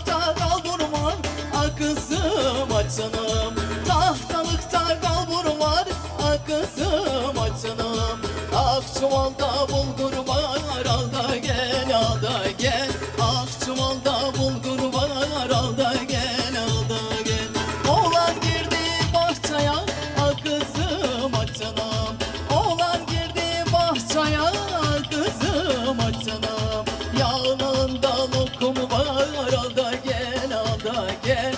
Tahtalıkta kalbur var, ah kızım aç canım. Tahtalıkta kalbur var, ah kızım aç canım. Ah çuvalda bulgur var, al da gel, al da gel. Ah çuvalda bulgur var, al da gel, al da gel. Oğlan girdi bahçeye, ah kızım aç canım. Oğlan girdi bahçeye, ah kızım aç canım. Yağlığında lokum var, al da gel, al da gel.